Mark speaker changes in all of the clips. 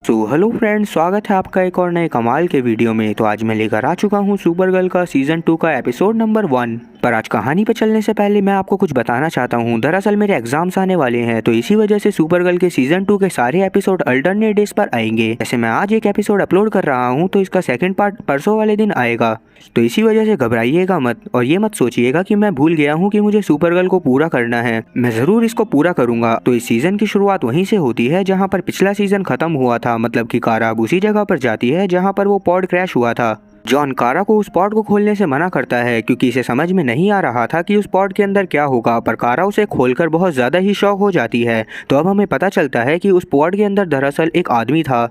Speaker 1: Hello friends, स्वागत है आपका एक और नए कमाल के वीडियो में। तो आज मैं लेकर आ चुका हूँ सुपर गर्ल का सीजन 2 का एपिसोड नंबर 1। पर आज कहानी पर चलने से पहले मैं आपको कुछ बताना चाहता हूँ। दरअसल मेरे एग्जाम्स आने वाले हैं, तो इसी वजह से सुपर गर्ल के सीजन 2 के सारे एपिसोड अल्टरनेट डेज पर आएंगे। जैसे मैं आज एक एपिसोड अपलोड कर रहा हूँ, तो इसका सेकंड पार्ट परसों वाले दिन आएगा। तो इसी वजह से घबराइएगा मत और ये मत सोचिएगा कि मैं भूल गया हूँ कि मुझे सुपर गर्ल को पूरा करना है। मैं जरूर इसको पूरा करूंगा। तो इस सीजन की शुरुआत वहीं से होती है जहाँ पर पिछला सीजन खत्म हुआ था, मतलब कि कारा अब उसी जगह पर जाती है जहाँ पर वो पॉड क्रैश हुआ था। जॉन कारा को उस पॉड को खोलने से मना करता है क्योंकि इसे समझ में नहीं आ रहा था कि उस पॉड के अंदर क्या होगा, पर कारा उसे खोलकर बहुत ज़्यादा ही शॉक हो जाती है। तो अब हमें पता चलता है कि उस पॉड के अंदर दरअसल एक आदमी था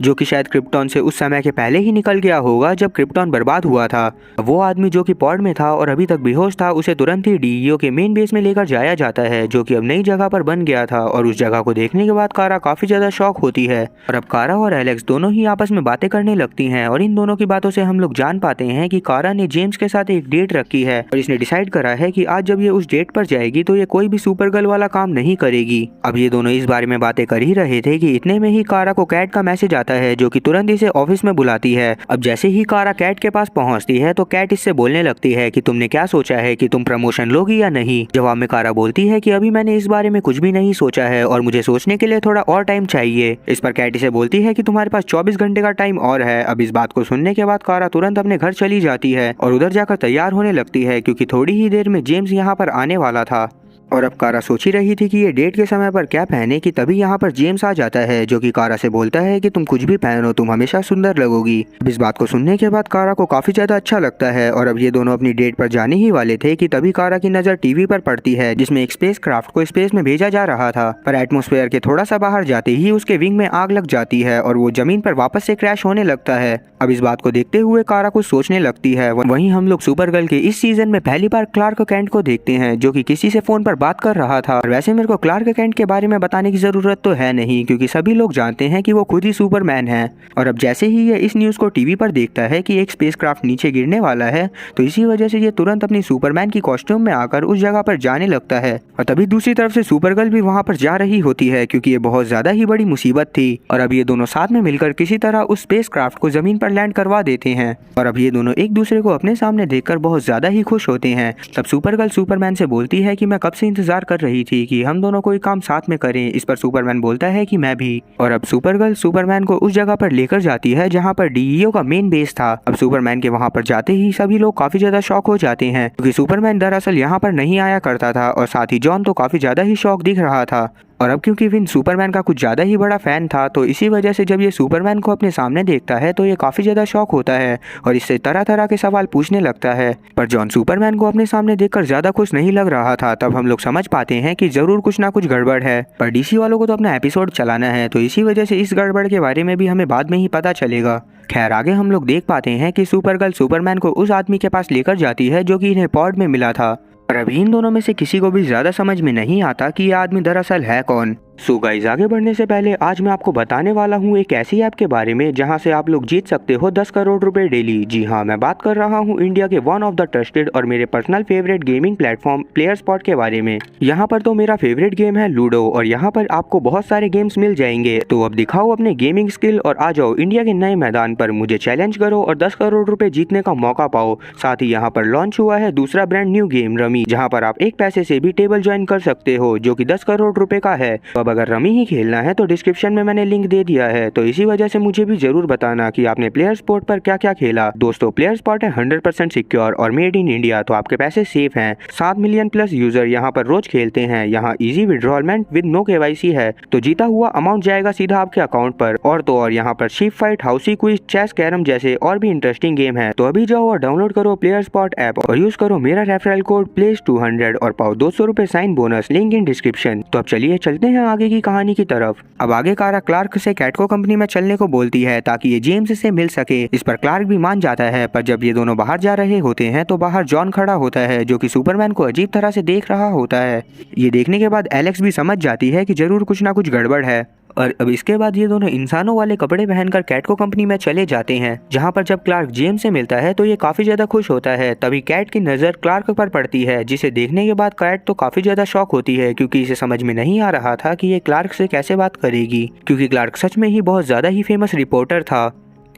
Speaker 1: जो कि शायद क्रिप्टॉन से उस समय के पहले ही निकल गया होगा जब क्रिप्टॉन बर्बाद हुआ था। वो आदमी जो कि पॉड में था और अभी तक बेहोश था, उसे तुरंत ही डीईओ के मेन बेस में लेकर जाया जाता है, जो कि अब नई जगह पर बन गया था। और उस जगह को देखने के बाद कारा काफी ज्यादा शॉक होती है और अब कारा और एलेक्स दोनों ही आपस में बातें करने लगती हैं। और इन दोनों की बातों से हम लोग जान पाते हैं कि कारा ने जेम्स के साथ एक डेट रखी है और इसने डिसाइड करा है कि आज जब ये उस डेट पर जाएगी तो ये कोई भी सुपर गर्ल वाला काम नहीं करेगी। अब ये दोनों इस बारे में बातें कर ही रहे थे कि इतने में ही कारा को कैट का मैसेज आता है, जो कि तुरंत इसे ऑफिस में बुलाती है। अब जैसे ही कारा कैट के पास पहुंचती है तो कैट इससे बोलने लगती है कि तुमने क्या सोचा है कि तुम प्रमोशन लोगी या नहीं। जवाब में कारा बोलती है कि अभी मैंने इस बारे में कुछ भी नहीं सोचा है और मुझे सोचने के लिए थोड़ा और टाइम चाहिए। इस पर कैट इसे बोलती है कि तुम्हारे पास 24 घंटे का टाइम और है। अब इस बात को सुनने के बाद कारा तुरंत अपने घर चली जाती है और उधर जाकर तैयार होने लगती है क्योंकि थोड़ी ही देर में जेम्स यहाँ पर आने वाला था। और अब कारा सोच ही रही थी कि ये डेट के समय पर क्या पहने कि तभी यहाँ पर जेम्स आ जाता है, जो कि कारा से बोलता है कि तुम कुछ भी पहनो, तुम हमेशा सुंदर लगोगी। इस बात को सुनने के बाद कारा को काफी ज्यादा अच्छा लगता है और अब ये दोनों अपनी डेट पर जाने ही वाले थे कि तभी कारा की नजर टीवी पर पड़ती है जिसमें एक स्पेस क्राफ्ट को स्पेस में भेजा जा रहा था। पर एटमॉस्फेयर के थोड़ा सा बाहर जाते ही उसके विंग में आग लग जाती है और वो जमीन पर वापस से क्रैश होने लगता है। अब इस बात को देखते हुए कारा कुछ सोचने लगती है। वहीं हम लोग सुपर गर्ल के इस सीजन में पहली बार क्लार्क कैंट को देखते हैं, जो कि किसी से फोन पर बात कर रहा था। और वैसे मेरे को क्लार्क कैंट के बारे में बताने की जरूरत तो है नहीं क्योंकि सभी लोग जानते हैं कि वो खुद ही सुपरमैन है। और अब जैसे ही ये इस न्यूज को टीवी पर देखता है कि एक स्पेसक्राफ्ट नीचे गिरने वाला है, तो इसी वजह से ये तुरंत अपनी सुपरमैन की कॉस्ट्यूम में आकर उस जगह पर जाने लगता है। और तभी दूसरी तरफ से सुपर गर्ल भी वहां पर जा रही होती है क्योंकि ये बहुत ज्यादा ही बड़ी मुसीबत थी। और अब ये दोनों साथ में मिलकर किसी तरह उस स्पेसक्राफ्ट को जमीन पर लैंड करवा देते हैं। और अब ये दोनों एक दूसरे को अपने सामने देखकर बहुत ज्यादा ही खुश होते हैं। तब सुपर गर्ल सुपरमैन से बोलती है कि मैं कब से इंतजार कर रही थी कि हम दोनों कोई काम साथ में करें। इस पर सुपरमैन बोलता है कि मैं भी। और अब सुपर गर्ल सुपरमैन को उस जगह पर लेकर जाती है जहां पर डीईओ का मेन बेस था। अब सुपरमैन के वहां पर जाते ही सभी लोग काफी ज्यादा शॉक हो जाते हैं क्योंकि सुपरमैन दरअसल यहां पर नहीं आया करता था और साथ ही जॉन तो काफी ज्यादा ही शॉक दिख रहा था। और अब क्योंकि विन सुपरमैन का कुछ ज़्यादा ही बड़ा फ़ैन था, तो इसी वजह से जब ये सुपरमैन को अपने सामने देखता है तो ये काफ़ी ज़्यादा शॉक होता है और इससे तरह तरह के सवाल पूछने लगता है। पर जॉन सुपरमैन को अपने सामने देखकर ज़्यादा खुश नहीं लग रहा था। तब हम लोग समझ पाते हैं कि ज़रूर कुछ ना कुछ गड़बड़ है। पर डीसी वालों को तो अपना एपिसोड चलाना है, तो इसी वजह से इस गड़बड़ के बारे में भी हमें बाद में ही पता चलेगा। खैर, आगे हम लोग देख पाते हैं कि सुपर गर्ल सुपरमैन को उस आदमी के पास लेकर जाती है जो कि इन्हें पॉड में मिला था। पर अभी इन दोनों में से किसी को भी ज़्यादा समझ में नहीं आता कि यह आदमी दरअसल है कौन। सो गाइस, आगे बढ़ने से पहले आज मैं आपको बताने वाला हूँ एक ऐसी ऐप के बारे में जहाँ से आप लोग जीत सकते हो 10 करोड़ रुपए डेली। जी हाँ, मैं बात कर रहा हूँ इंडिया के वन ऑफ द ट्रस्टेड और मेरे personal favourite gaming platform player spot के बारे में। यहाँ पर तो मेरा फेवरेट गेम है लूडो और यहाँ पर आपको बहुत सारे गेम्स मिल जाएंगे। तो अब दिखाओ अपने गेमिंग स्किल और आ जाओ इंडिया के नए मैदान पर, मुझे चैलेंज करो और 10 करोड़ रुपए जीतने का मौका पाओ। साथ ही यहाँ पर लॉन्च हुआ है दूसरा ब्रांड न्यू गेम रमी, जहाँ पर आप एक पैसे से भी टेबल ज्वाइन कर सकते हो जो कि 10 करोड़ रुपए का है। तो अब अगर रमी ही खेलना है तो डिस्क्रिप्शन में मैंने लिंक दे दिया है, तो इसी वजह से मुझे भी जरूर बताना कि आपने प्लेयर स्पॉट पर क्या क्या खेला। दोस्तों, प्लेयर स्पॉट है 100% सिक्योर और मेड इन इंडिया, तो आपके पैसे सेफ हैं। 7 मिलियन प्लस यूजर यहाँ पर रोज खेलते हैं। यहाँ इजी विड्रॉलमेंट विद नो केवाईसी है, तो जीता हुआ अमाउंट जाएगा सीधा आपके अकाउंट पर। और तो और यहाँ पर ship fight, housie quiz, chess, carrom जैसे और भी इंटरेस्टिंग गेम है। तो अभी जाओ और डाउनलोड करो प्लेयर स्पॉट ऐप और यूज करो मेरा रेफरल कोड प्लेस200 और पाओ 200 रुपए sign bonus, link in description. तो अब चलिए चलते हैं आगे की कहानी की तरफ। अब आगे कारा क्लार्क से कैट को कंपनी में चलने को बोलती है ताकि ये जेम्स से मिल सके। इस पर क्लार्क भी मान जाता है। पर जब ये दोनों बाहर जा रहे होते हैं तो बाहर जॉन खड़ा होता है जो कि सुपरमैन को अजीब तरह से देख रहा होता है। ये देखने के बाद एलेक्स भी समझ जाती है कि जरूर कुछ ना कुछ गड़बड़ है। और अब इसके बाद ये दोनों इंसानों वाले कपड़े पहनकर कैट को कंपनी में चले जाते हैं, जहाँ पर जब क्लार्क जेम्स से मिलता है तो ये काफी ज्यादा खुश होता है। तभी कैट की नजर क्लार्क पर पड़ती है, जिसे देखने के बाद कैट तो काफी ज्यादा शॉक होती है, क्योंकि इसे समझ में नहीं आ रहा था कि ये क्लार्क से कैसे बात करेगी, क्योंकि क्लार्क सच में ही बहुत ज्यादा ही फेमस रिपोर्टर था।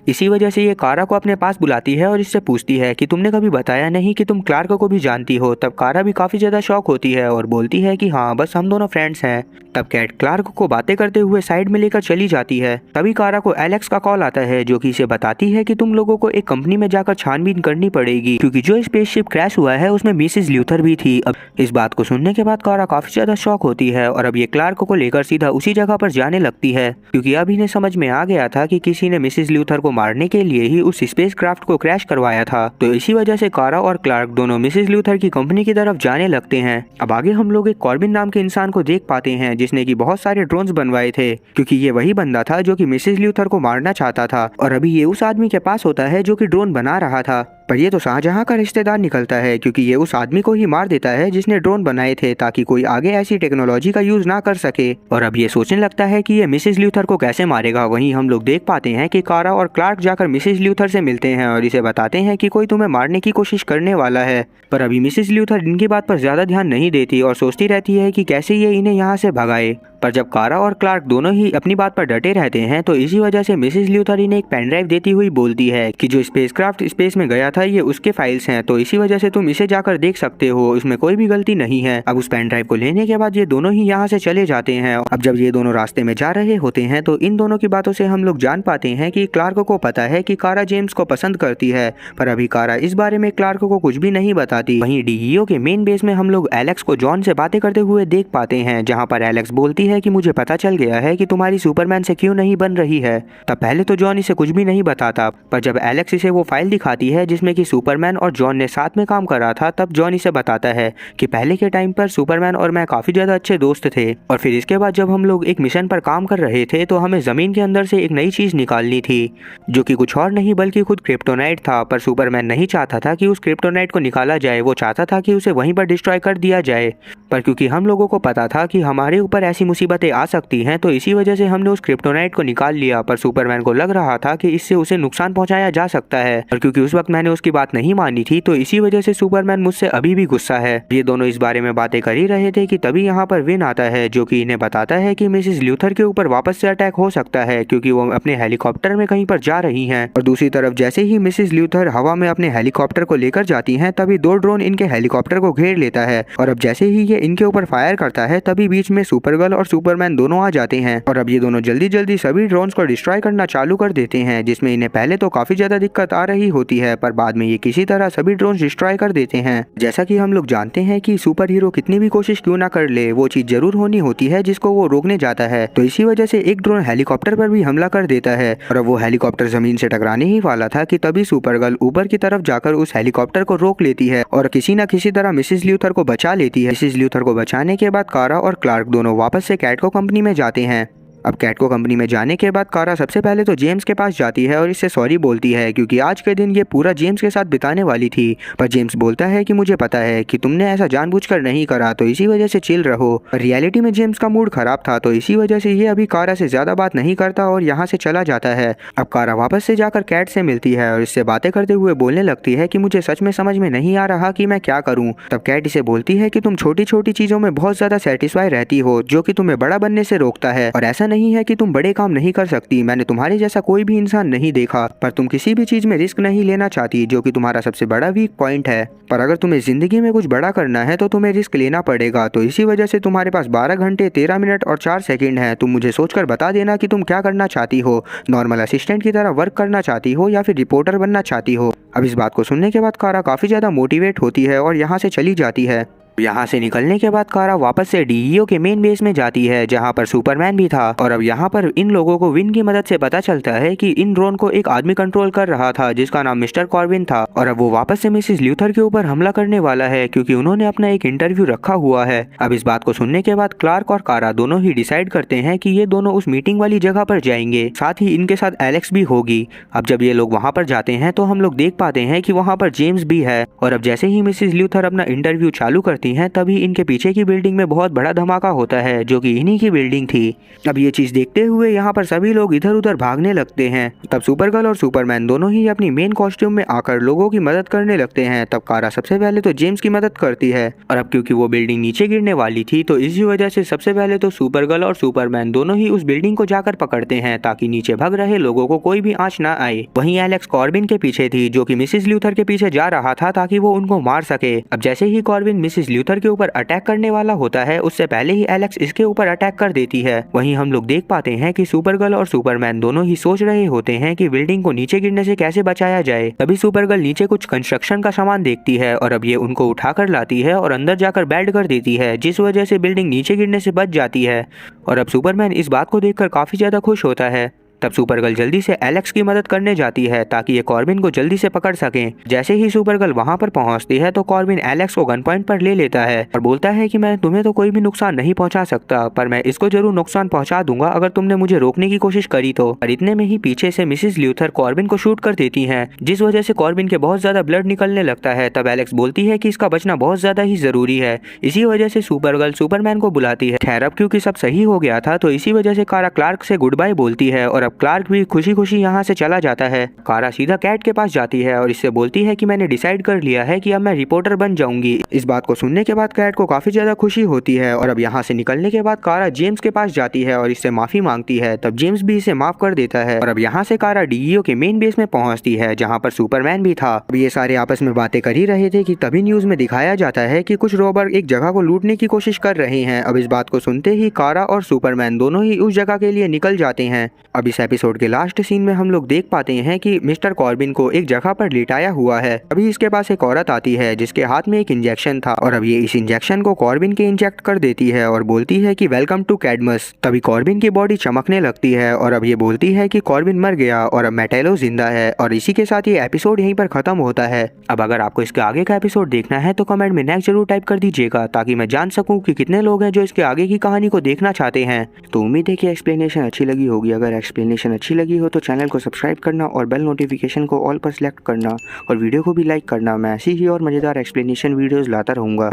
Speaker 1: इसी वजह से ये कारा को अपने पास बुलाती है और इससे पूछती है कि तुमने कभी बताया नहीं कि तुम क्लार्क को भी जानती हो। तब कारा भी काफी ज्यादा शॉक होती है और बोलती है कि हाँ, बस हम दोनों फ्रेंड्स हैं। तब कैट क्लार्क को बातें करते हुए साइड में लेकर चली जाती है। तभी कारा को एलेक्स का कॉल आता है, जो कि इसे बताती है कि तुम लोगों को एक कंपनी में जाकर छानबीन करनी पड़ेगी, क्योंकि जो स्पेसशिप क्रैश हुआ है उसमें मिसेस ल्यूथर भी थी। अब इस बात को सुनने के बाद कारा काफी ज्यादा शॉक होती है और अब ये क्लार्क को लेकर सीधा उसी जगह पर जाने लगती है, क्योंकि अब इन्हें समझ में आ गया था कि किसी ने मिसेस ल्यूथर को मारने के लिए ही उस स्पेसक्राफ्ट को क्रैश करवाया था। तो इसी वजह से कारा और क्लार्क दोनों मिसेस ल्यूथर की कंपनी की तरफ जाने लगते हैं। अब आगे हम लोग एक कॉर्बिन नाम के इंसान को देख पाते हैं, जिसने की बहुत सारे ड्रोन्स बनवाए थे, क्योंकि ये वही बंदा था जो कि मिसेस ल्यूथर को मारना चाहता था। और अभी ये उस आदमी के पास होता है जो कि ड्रोन बना रहा था, पर ये तो शाहजहां का रिश्तेदार निकलता है, क्योंकि ये उस आदमी को ही मार देता है जिसने ड्रोन बनाए थे, ताकि कोई आगे ऐसी टेक्नोलॉजी का यूज ना कर सके। और अब ये सोचने लगता है कि ये मिसेस ल्यूथर को कैसे मारेगा। वहीं हम लोग देख पाते हैं कि कारा और क्लार्क जाकर मिसेस ल्यूथर से मिलते हैं और इसे बताते हैं कि कोई तुम्हें मारने की कोशिश करने वाला है। पर अभी मिसेस ल्यूथर इनकी बात पर ज्यादा ध्यान नहीं देती और सोचती रहती है कि कैसे ये इन्हें यहाँ से भगाए। पर जब कारा और क्लार्क दोनों ही अपनी बात पर डटे रहते हैं, तो इसी वजह से मिसेस ल्यूथर इन्हें एक पेन ड्राइव देती हुई बोलती है कि जो स्पेसक्राफ्ट स्पेस में गया था ये उसके फाइल्स हैं, तो इसी वजह से तुम इसे जाकर देख सकते हो, इसमें कोई भी गलती नहीं है। अब उस पेन ड्राइव को लेने के बाद ये दोनों ही यहाँ से चले जाते हैं। अब जब ये दोनों रास्ते में जा रहे होते हैं तो इन दोनों की बातों से हम लोग जान पाते हैं कि क्लार्क को पता है कि कारा जेम्स को पसंद करती है, पर अभी कारा इस बारे में क्लार्क को कुछ भी नहीं बताती। वहीं डीईओ के मेन बेस में हम लोग एलेक्स को जॉन से बातें करते हुए देख पाते हैं, जहाँ पर एलेक्स बोलती है कि मुझे पता चल गया है कि तुम्हारी सुपरमैन से क्यों नहीं बन रही है। तब पहले तो जॉन इसे कुछ भी नहीं बताता, पर जब एलेक्स इसे वो फाइल दिखाती है जिसमें कि सुपरमैन और जॉन ने साथ में काम करा था, तब जॉन इसे बताता है कि पहले के टाइम पर सुपरमैन और मैं काफी ज्यादा अच्छे दोस्त थे, और फिर इसके बाद जब हम लोग एक मिशन पर काम कर रहे थे तो हमें जमीन के अंदर से एक नई चीज निकालनी थी, जो कि कुछ और नहीं बल्कि खुद क्रिप्टोनाइट था। पर सुपरमैन नहीं चाहता था कि उस क्रिप्टोनाइट को निकाला जाए, वो चाहता था कि उसे वहीं पर डिस्ट्रॉय कर दिया जाए। पर क्योंकि हम लोगों को पता था कि हमारे ऊपर ऐसी मुसीबतें आ सकती हैं, तो इसी वजह से हमने उस क्रिप्टोनाइट को निकाल लिया। पर सुपरमैन को लग रहा था कि इससे उसे नुकसान पहुंचाया जा सकता है, और क्योंकि उस वक्त मैंने उसकी बात नहीं मानी थी, तो इसी वजह से सुपरमैन मुझसे अभी भी गुस्सा है। ये दोनों इस बारे में बातें कर ही रहे थे कि तभी यहाँ पर विन आता है, जो कि इन्हें बताता है कि मिसेस ल्यूथर के ऊपर वापस से अटैक हो सकता है, क्योंकि वो अपने हेलीकॉप्टर में कहीं पर जा रही हैं। और दूसरी तरफ जैसे ही मिसेस ल्यूथर हवा में अपने हेलीकॉप्टर को लेकर जाती हैं, तभी दो ड्रोन इनके हेलीकॉप्टर को घेर लेता है, और अब जैसे ही ये इनके ऊपर फायर करता है, तभी बीच में सुपरगर्ल और सुपरमैन दोनों आ जाते हैं। और अब ये दोनों जल्दी जल्दी सभी ड्रोन्स को डिस्ट्रॉय करना चालू कर देते हैं, जिसमें इन्हें पहले तो काफी ज्यादा दिक्कत आ रही होती है, पर बाद में ये किसी तरह सभी ड्रोन्स डिस्ट्रॉय कर देते हैं। जैसा कि हम लोग जानते हैं कि सुपर हीरो कितनी भी कोशिश क्यों ना कर ले, वो चीज जरूर होनी होती है जिसको वो रोकने जाता है। तो इसी वजह से एक ड्रोन हेलीकॉप्टर पर भी हमला कर देता है, और अब वो हेलीकॉप्टर जमीन से टकराने ही वाला था कि तभी सुपरगर्ल ऊपर की तरफ जाकर उस हेलीकॉप्टर को रोक लेती है और किसी न किसी तरह मिसेस ल्यूथर को बचा लेती है। मिसेस ल्यूथर को बचाने के बाद कारा और क्लार्क दोनों वापस से कैट को कंपनी में जाते हैं। अब कैट को कंपनी में जाने के बाद कारा सबसे पहले तो जेम्स के पास जाती है और इससे सॉरी बोलती है, क्योंकि आज के दिन ये पूरा जेम्स के साथ बिताने वाली थी। पर जेम्स बोलता है कि मुझे पता है कि तुमने ऐसा जानबूझकर नहीं करा, तो इसी वजह से चिल रहो। रियलिटी में जेम्स का मूड खराब था, तो इसी वजह से ये अभी कारा से ज्यादा बात नहीं करता और यहाँ से चला जाता है। अब कारा वापस से जाकर कैट से मिलती है और इससे बातें करते हुए बोलने लगती है कि मुझे सच में समझ में नहीं आ रहा कि मैं क्या करूँ। तब कैट इसे बोलती है कि तुम छोटी छोटी चीजों में बहुत ज्यादा सेटिस्फाई रहती हो, जो कि तुम्हें बड़ा बनने से रोकता है, और ऐसा नहीं है कि तुम बड़े काम नहीं कर सकती। मैंने तुम्हारे जैसा कोई भी इंसान नहीं देखा, पर तुम किसी भी चीज में रिस्क नहीं लेना चाहती, जो कि तुम्हारा सबसे बड़ा वीक पॉइंट है। पर अगर तुम्हें जिंदगी में कुछ बड़ा करना है तो तुम्हें रिस्क लेना पड़ेगा। तो इसी वजह से तुम्हारे पास 12 घंटे 13 मिनट और 4 सेकंड है। तुम मुझे सोचकर बता देना कि तुम क्या करना चाहती हो, नॉर्मल असिस्टेंट की तरह वर्क करना चाहती हो या फिर रिपोर्टर बनना चाहती हो। अब इस बात को सुनने के बाद कारा काफी ज्यादा मोटिवेट होती है और यहाँ से चली जाती है। यहाँ से निकलने के बाद कारा वापस से डीईओ के मेन बेस में जाती है, जहाँ पर सुपरमैन भी था। और अब यहाँ पर इन लोगों को विन की मदद से पता चलता है कि इन ड्रोन को एक आदमी कंट्रोल कर रहा था, जिसका नाम मिस्टर कॉर्बिन था, और अब वो वापस से मिसेस ल्यूथर के ऊपर हमला करने वाला है, क्योंकि उन्होंने अपना एक इंटरव्यू रखा हुआ है। अब इस बात को सुनने के बाद क्लार्क और कारा दोनों ही डिसाइड करते हैं कि ये दोनों उस मीटिंग वाली जगह पर जाएंगे, साथ ही इनके साथ एलेक्स भी होगी। अब जब ये लोग वहाँ पर जाते हैं तो हम लोग देख पाते हैं कि वहाँ पर जेम्स भी है। और अब जैसे ही मिसेस ल्यूथर अपना इंटरव्यू चालू करती करती हैं तभी इनके पीछे की बिल्डिंग में बहुत बड़ा धमाका होता है जो कि इन्हीं की बिल्डिंग थी। अब ये चीज देखते हुए यहाँ पर सभी लोग इधर उधर भागने लगते हैं। तब सुपरगर्ल और सुपरमैन दोनों ही अपनी मेन कॉस्ट्यूम में आकर लोगों की मदद करने लगते हैं। तब कारा सबसे पहले तो जेम्स की मदद करती है और अब क्योंकि वो बिल्डिंग नीचे गिरने वाली थी तो इसी वजह से सबसे पहले तो सुपरगर्ल और सुपरमैन दोनों ही उस बिल्डिंग को जाकर पकड़ते हैं ताकि नीचे भाग रहे लोगों को कोई भी आंच ना आए। वहीं एलेक्स कॉर्बिन के पीछे थी जो कि मिसेस ल्यूथर के पीछे जा रहा था ताकि वो उनको मार सके। अब जैसे ही कॉर्बिन मिसेस ल्यूथर के ऊपर अटैक करने वाला होता है उससे पहले ही एलेक्स इसके ऊपर अटैक कर देती है। वहीं हम लोग देख पाते हैं कि सुपरगर्ल और सुपरमैन दोनों ही सोच रहे होते हैं कि बिल्डिंग को नीचे गिरने से कैसे बचाया जाए। तभी सुपरगर्ल नीचे कुछ कंस्ट्रक्शन का सामान देखती है और अब ये उनको उठाकर लाती है और अंदर जाकर बैठ कर देती है जिस वजह से बिल्डिंग नीचे गिरने से बच जाती है। और अब सुपरमैन इस बात को देखकर काफी ज्यादा खुश होता है। तब सुपरगर्ल जल्दी से एलेक्स की मदद करने जाती है ताकि ये कॉर्बिन को जल्दी से पकड़ सके। जैसे ही सुपरगर्ल वहां पर पहुंचती है तो कॉर्बिन एलेक्स को गन पॉइंट पर ले लेता है और बोलता है कि मैं तुम्हें तो कोई भी नुकसान नहीं पहुंचा सकता पर मैं इसको जरूर नुकसान पहुंचा दूंगा अगर तुमने मुझे रोकने की कोशिश करी तो। और इतने में ही पीछे से मिसेस ल्यूथर कॉर्बिन को शूट कर देती है जिस वजह से कॉर्बिन के बहुत ज्यादा ब्लड निकलने लगता है। तब एलेक्स बोलती है कि इसका बचना बहुत ज्यादा ही जरूरी है। इसी वजह से सुपरगर्ल सुपरमैन को बुलाती है। खैर अब क्योंकि सब सही हो गया था तो इसी वजह से कारा क्लार्क से गुड बाय बोलती है और अब क्लार्क भी खुशी खुशी यहाँ से चला जाता है। कारा सीधा कैट के पास जाती है और इससे बोलती है कि मैंने डिसाइड कर लिया है कि अब मैं रिपोर्टर बन जाऊंगी। इस बात को सुनने के बाद कैट को काफी ज्यादा खुशी होती है और अब यहाँ से निकलने के बाद कारा जेम्स के पास जाती है और इससे माफी मांगती है। तब जेम्स भी इसे माफ कर देता है और अब यहाँ से कारा डीईओ के मेन बेस में पहुंचती है जहाँ पर सुपरमैन भी था। अब ये सारे आपस में बातें कर ही रहे थे कि तभी न्यूज में दिखाया जाता है कि कुछ रॉबर एक जगह को लूटने की कोशिश कर रहे हैं। अब इस बात को सुनते ही कारा और सुपरमैन दोनों ही उस जगह के लिए निकल जाते हैं। अब इस एपिसोड के लास्ट सीन में हम लोग देख पाते हैं कि मिस्टर कॉर्बिन को एक जगह पर लिटाया हुआ है। अभी इसके पास एक औरत आती है जिसके हाथ में एक इंजेक्शन था और अब ये इस इंजेक्शन को कॉर्बिन के इंजेक्ट कर देती है और बोलती है कि वेलकम टू कैडमस। तभी कॉर्बिन की बॉडी चमकने लगती है और अब ये बोलती है कि कॉर्बिन मर गया और अब मेटेलो जिंदा है। और इसी के साथ ये एपिसोड यहीं पर खत्म होता है। अब अगर आपको इसके आगे का एपिसोड देखना है तो कमेंट में नेक्स्ट जरूर टाइप कर दीजिएगा ताकि मैं जान सकूं कि कितने लोग हैं जो इसके आगे की कहानी को देखना चाहते हैं। तो उम्मीद है कि एक्सप्लेनेशन अच्छी लगी होगी। अगर एक्सप्लेनेशन अच्छी लगी हो तो चैनल को सब्सक्राइब करना और बेल नोटिफिकेशन को ऑल पर सिलेक्ट करना और वीडियो को भी लाइक करना। मैं ऐसी ही और मज़ेदार एक्सप्लेनेशन वीडियोस लाता रहूँगा।